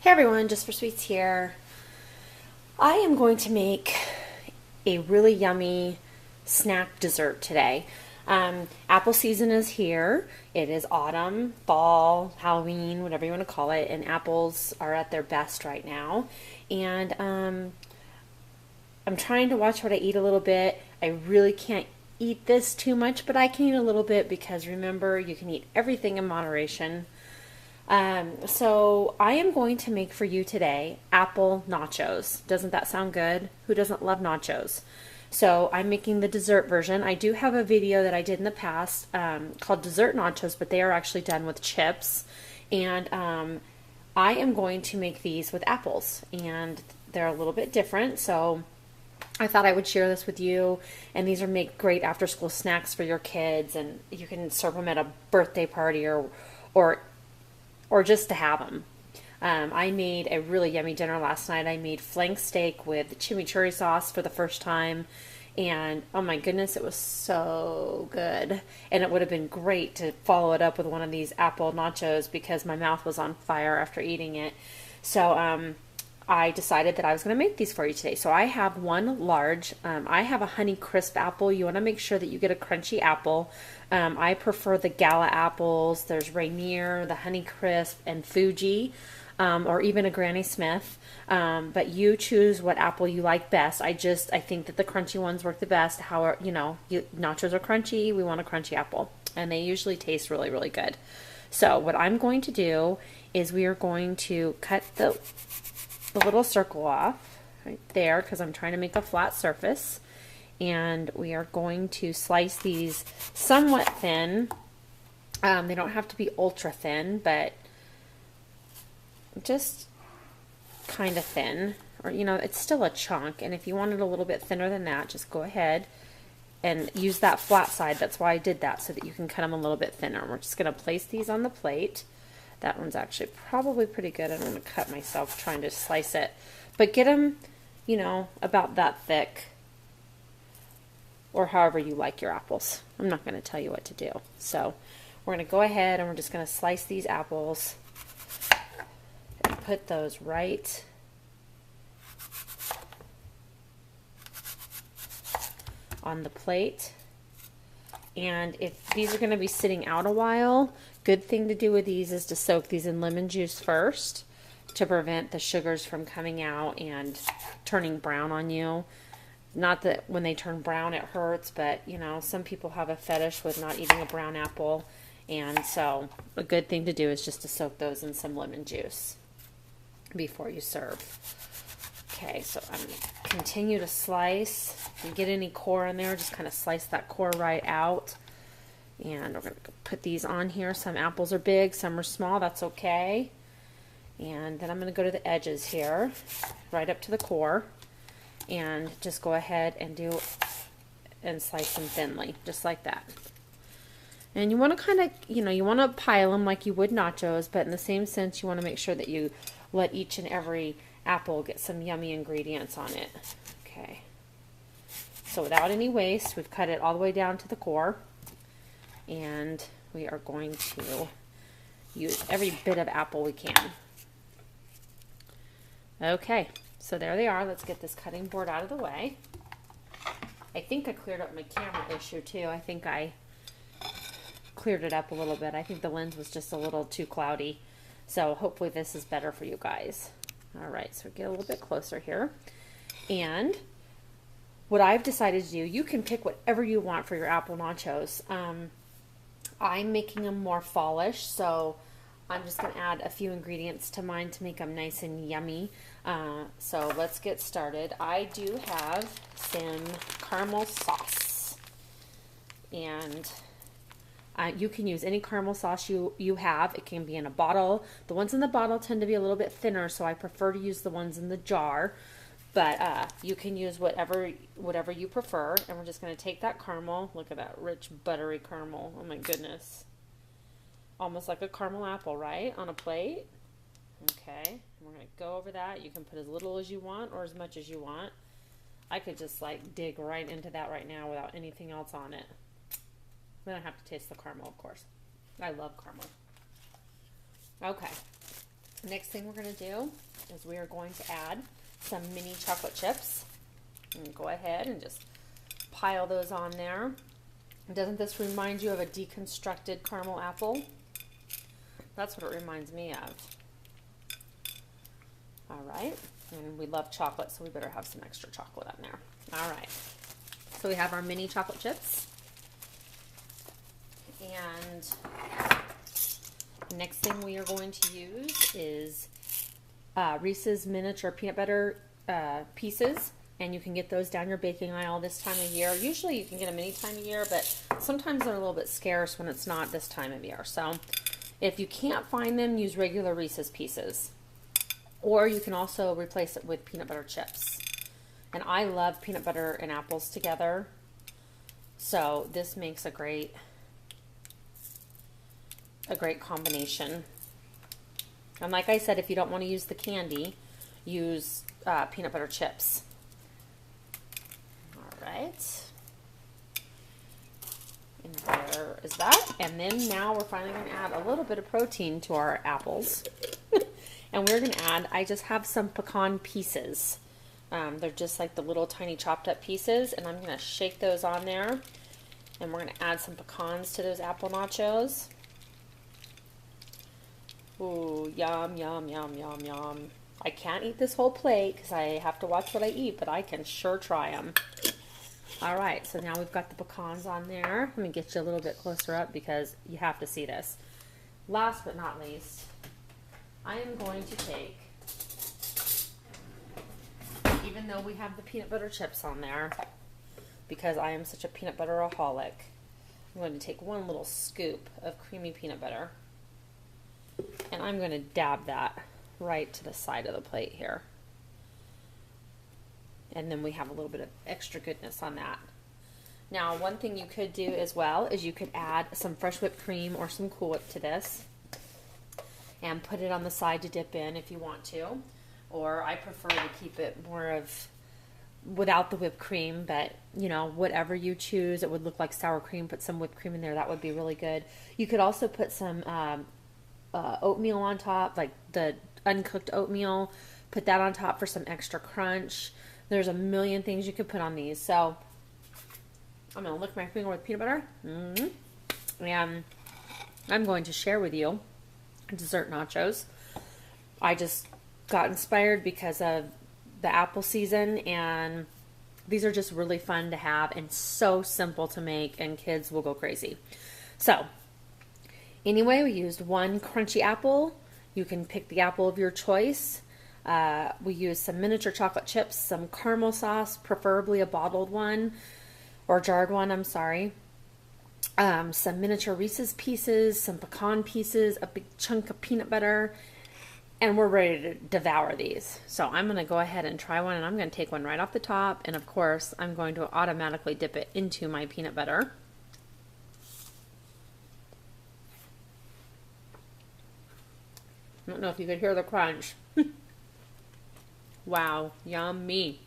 Hey everyone, Jus4SweetZ here. I am going to make a really yummy snack dessert today. Apple season is here. It is autumn, fall, Halloween, whatever you want to call it, and apples are at their best right now. And I'm trying to watch what I eat a little bit. I really can't eat this too much, but I can eat a little bit because remember, you can eat everything in moderation. So I am going to make for you today apple nachos. Doesn't that sound good? Who doesn't love nachos? So I'm making the dessert version. I do have a video that I did in the past called dessert nachos, but they are actually done with chips. And I am going to make these with apples, and they're a little bit different. So I thought I would share this with you, and these are make great after school snacks for your kids, and you can serve them at a birthday party or just to have them. I made a really yummy dinner last night. I made flank steak with chimichurri sauce for the first time, and oh my goodness, it was so good. And it would have been great to follow it up with one of these apple nachos because my mouth was on fire after eating it. So I decided that I was going to make these for you today. So I have one large, I have a Honey Crisp apple. You want to make sure that you get a crunchy apple. I prefer the Gala apples. There's Rainier, the Honey Crisp, and Fuji, or even a Granny Smith. But you choose what apple you like best. I think that the crunchy ones work the best. How nachos are crunchy. We want a crunchy apple, and they usually taste really, really good. So what I'm going to do is we are going to cut the little circle off right there because I'm trying to make a flat surface, and we are going to slice these somewhat thin. They don't have to be ultra thin, but just kind of thin, or it's still a chunk, and if you want it a little bit thinner than that, just go ahead and use that flat side. That's why I did that, so that you can cut them a little bit thinner. We're just going to place these on the plate. That one's actually probably pretty good. I don't want to cut myself trying to slice it. But get them, about that thick, or however you like your apples. I'm not going to tell you what to do. So we're going to go ahead and we're just going to slice these apples and put those right on the plate. And if these are going to be sitting out a while, good thing to do with these is to soak these in lemon juice first to prevent the sugars from coming out and turning brown on you. Not that when they turn brown it hurts, but some people have a fetish with not eating a brown apple, and so a good thing to do is just to soak those in some lemon juice before you serve. Okay, so I'm going to continue to slice. If you get any core in there, just kind of slice that core right out. And we're going to put these on here. Some apples are big, some are small. That's okay. And then I'm going to go to the edges here, right up to the core. And just go ahead and slice them thinly, just like that. And you want to kind of, you want to pile them like you would nachos, but in the same sense, you want to make sure that you let each and every apple get some yummy ingredients on it. Okay. So without any waste, we've cut it all the way down to the core. And we are going to use every bit of apple we can. Okay, so there they are. Let's get this cutting board out of the way. I think I cleared up my camera issue too. I think I cleared it up a little bit. I think the lens was just a little too cloudy. So hopefully this is better for you guys. All right, so get a little bit closer here. And what I've decided to do, you can pick whatever you want for your apple nachos. I'm making them more fallish, so I'm just going to add a few ingredients to mine to make them nice and yummy. So let's get started. I do have some caramel sauce, and you can use any caramel sauce you have. It can be in a bottle. The ones in the bottle tend to be a little bit thinner, so I prefer to use the ones in the jar. But you can use whatever you prefer. And we're just going to take that caramel. Look at that rich, buttery caramel. Oh my goodness. Almost like a caramel apple, right? On a plate. Okay. We're going to go over that. You can put as little as you want or as much as you want. I could just like dig right into that right now without anything else on it. We don't have to taste the caramel, of course. I love caramel. Okay. Next thing we're going to do is we are going to add some mini chocolate chips. And go ahead and just pile those on there. Doesn't this remind you of a deconstructed caramel apple? That's what it reminds me of. All right, and we love chocolate, so we better have some extra chocolate on there. All right, so we have our mini chocolate chips. And the next thing we are going to use is Reese's miniature peanut butter pieces. And you can get those down your baking aisle this time of year. Usually you can get them any time of year, but sometimes they're a little bit scarce when it's not this time of year. So if you can't find them, use regular Reese's pieces. Or you can also replace it with peanut butter chips. And I love peanut butter and apples together. So this makes a great combination. And like I said, if you don't want to use the candy, use peanut butter chips. Right, and there is that. And then now we're finally going to add a little bit of protein to our apples. And we're going to add, I just have some pecan pieces. They're just like the little tiny chopped up pieces, and I'm going to shake those on there. And we're going to add some pecans to those apple nachos. Ooh, yum, yum, yum, yum, yum. I can't eat this whole plate because I have to watch what I eat, but I can sure try them. All right, so now we've got the pecans on there. Let me get you a little bit closer up because you have to see this. Last but not least, I am going to take, even though we have the peanut butter chips on there, because I am such a peanut butter-aholic, I'm going to take one little scoop of creamy peanut butter, and I'm going to dab that right to the side of the plate here. And then we have a little bit of extra goodness on that. Now, one thing you could do as well is you could add some fresh whipped cream or some Cool Whip to this and put it on the side to dip in if you want to. Or I prefer to keep it more of without the whipped cream, but you know, whatever you choose. It would look like sour cream, put some whipped cream in there, that would be really good. You could also put some oatmeal on top, like the uncooked oatmeal, put that on top for some extra crunch. There's a million things you could put on these. So I'm going to lick my finger with peanut butter. And I'm going to share with you dessert nachos. I just got inspired because of the apple season, and these are just really fun to have and so simple to make, and kids will go crazy. So anyway, we used one crunchy apple. You can pick the apple of your choice. We used some miniature chocolate chips, some caramel sauce, preferably a bottled one, or jarred one, I'm sorry. Some miniature Reese's pieces, some pecan pieces, a big chunk of peanut butter, and we're ready to devour these. So I'm going to go ahead and try one, and I'm going to take one right off the top, and of course, I'm going to automatically dip it into my peanut butter. I don't know if you could hear the crunch. Wow, yummy.